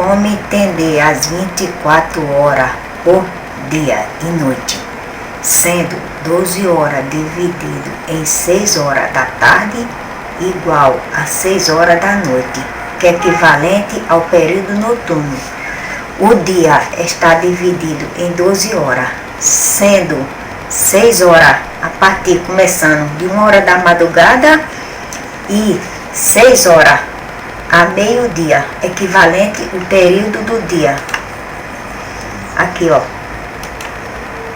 Como entender as 24 horas por dia e noite, sendo 12 horas dividido em 6 horas da tarde igual a 6 horas da noite, que é equivalente ao período noturno. O dia está dividido em 12 horas, sendo 6 horas a partir começando de 1 hora da madrugada e 6 horas a meio-dia, equivalente ao período do dia. Aqui, ó.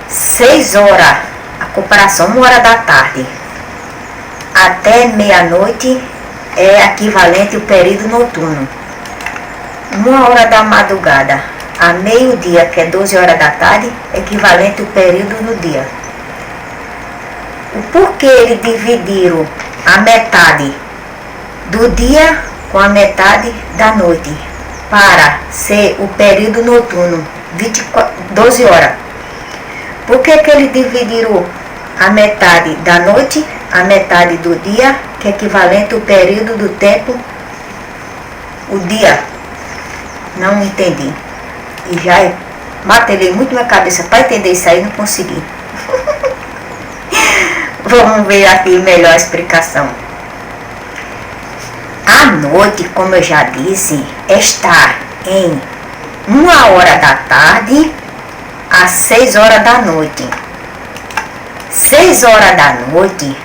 6 horas, a comparação, 1 hora da tarde até meia-noite é equivalente ao período noturno. 1 hora da madrugada a meio-dia, que é 12 horas da tarde, é equivalente ao período do dia. O porquê eles dividiram a metade do dia com a metade da noite para ser o período noturno, 12 horas? Por que eles dividiram a metade da noite, a metade do dia, que é equivalente ao período do tempo, o dia? Não entendi. E já martelei muito minha cabeça para entender isso aí, não consegui. Vamos ver aqui melhor a explicação. A noite, como eu já disse, está em 1 hora da tarde às 6 horas da noite. 6 horas da noite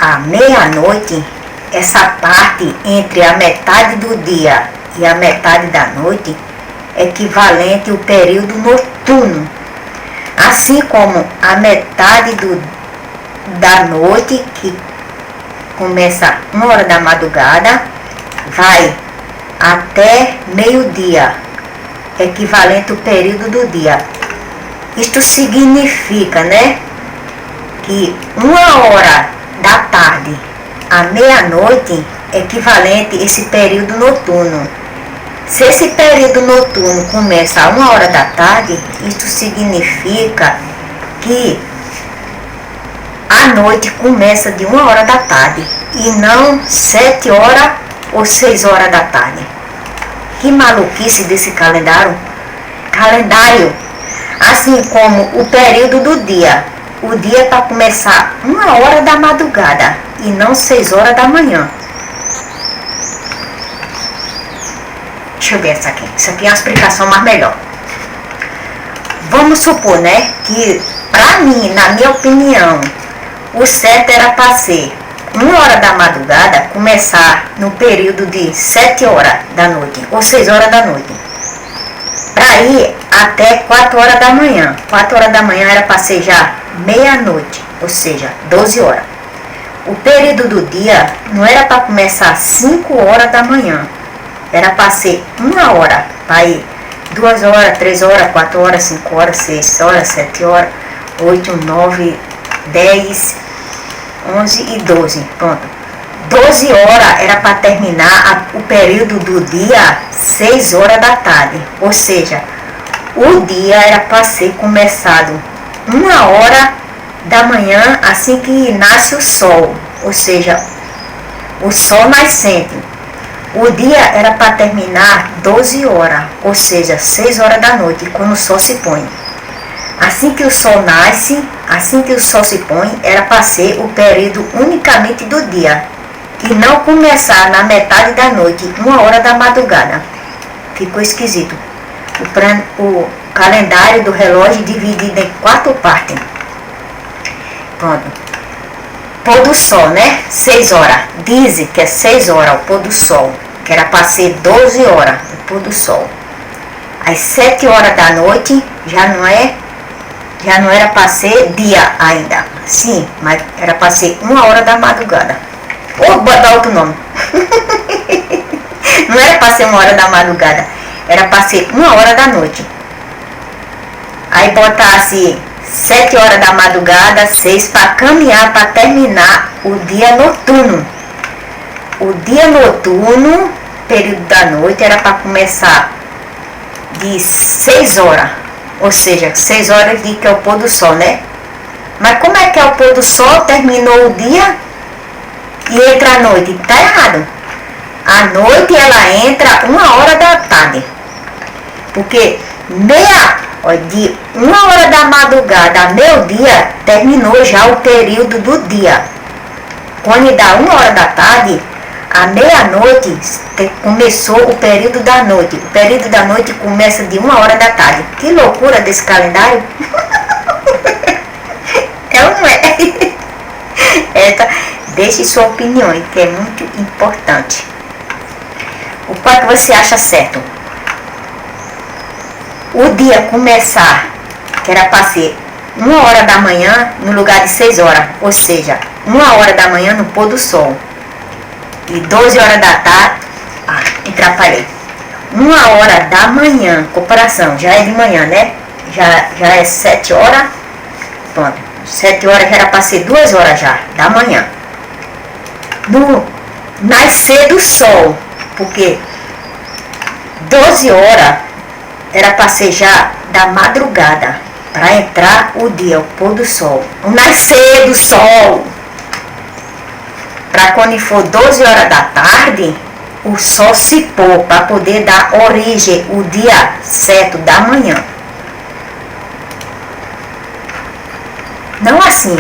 à meia-noite, essa parte entre a metade do dia e a metade da noite é equivalente ao período noturno. Assim como a metade da noite, que começa 1 hora da madrugada, vai até meio-dia, equivalente ao período do dia. Isto significa, né, que 1 hora da tarde à meia-noite é equivalente a esse período noturno. Se esse período noturno começa a 1 hora da tarde, isto significa que a noite começa de 1 hora da tarde e não 7 horas ou 6 horas da tarde. Que maluquice desse calendário! Assim como o período do dia. O dia é para começar 1 hora da madrugada e não 6 horas da manhã. Deixa eu ver essa aqui. Isso aqui é uma explicação mais melhor. Vamos supor, né, que para mim, na minha opinião, o certo era para ser 1 hora da madrugada, começar no período de 7 horas da noite ou 6 horas da noite, para ir até 4 horas da manhã. 4 horas da manhã era para ser já meia-noite, ou seja, 12 horas. O período do dia não era para começar 5 horas da manhã, era para ser 1 hora, para ir 2 horas, 3 horas, 4 horas, 5 horas, 6 horas, 7 horas, 8, 9, 10, 11 e 12. Pronto. 12 horas era para terminar o período do dia 6 horas da tarde. Ou seja, o dia era para ser começado 1 hora da manhã, assim que nasce o sol. Ou seja, o sol nascente. O dia era para terminar 12 horas, ou seja, 6 horas da noite, quando o sol se põe. Assim que o sol nasce, assim que o sol se põe, era para ser o período unicamente do dia, e não começar na metade da noite, 1 hora da madrugada. Ficou esquisito. O calendário do relógio dividido em 4 partes. Pronto. Pôr do sol, né? 6 horas. Dizem que é 6 horas o pôr do sol, que era para ser 12 horas o pôr do sol. Às 7 horas da noite já não era para ser dia ainda. Sim, mas era para ser 1 hora da madrugada. Ou botar outro nome. Não era para ser 1 hora da madrugada, era para ser 1 hora da noite. Aí botasse 7 horas da madrugada, 6, para caminhar, para terminar o dia noturno. O dia noturno, período da noite, era para começar de 6 horas. Ou seja, 6 horas de que é o pôr do sol, né? Mas como é que é o pôr do sol? Terminou o dia e entra a noite. Tá errado. A noite ela entra 1 hora da tarde. Porque de 1 hora da madrugada a meio-dia, terminou já o período do dia. Quando dá 1 hora da tarde, à meia-noite, começou o período da noite. O período da noite começa de 1 hora da tarde. Que loucura desse calendário! É ou não é? Deixe sua opinião, que é muito importante. O qual que você acha certo? O dia começar, que era para ser 1 hora da manhã no lugar de 6 horas, ou seja, 1 hora da manhã no pôr do sol e 12 horas da tarde, atrapalhei, 1 hora da manhã, comparação, já é de manhã, né? Já é 7 horas, pronto, 7 horas já era para ser 2 horas já, da manhã. No nascer do sol, porque 12 horas era para ser já da madrugada, para entrar o dia, o pôr do sol, o nascer do sol. Para quando for 12 horas da tarde, o sol se pôr, para poder dar origem o dia certo da manhã. Não assim,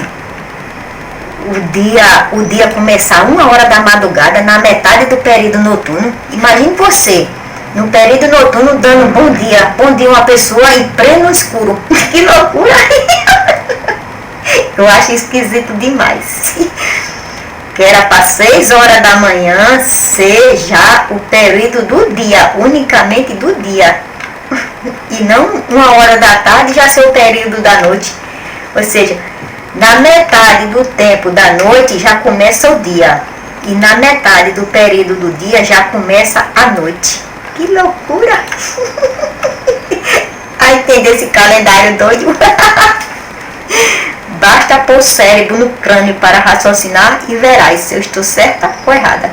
o dia começar 1 hora da madrugada, na metade do período noturno. Imagine você, no período noturno, dando bom dia a uma pessoa em pleno escuro. Que loucura! Eu acho esquisito demais. Que era para 6 horas da manhã ser já o período do dia, unicamente do dia. E não 1 hora da tarde já ser o período da noite. Ou seja, na metade do tempo da noite já começa o dia. E na metade do período do dia já começa a noite. Que loucura! A entender esse calendário doido. Basta pôr o cérebro no crânio para raciocinar e verás se eu estou certa ou errada.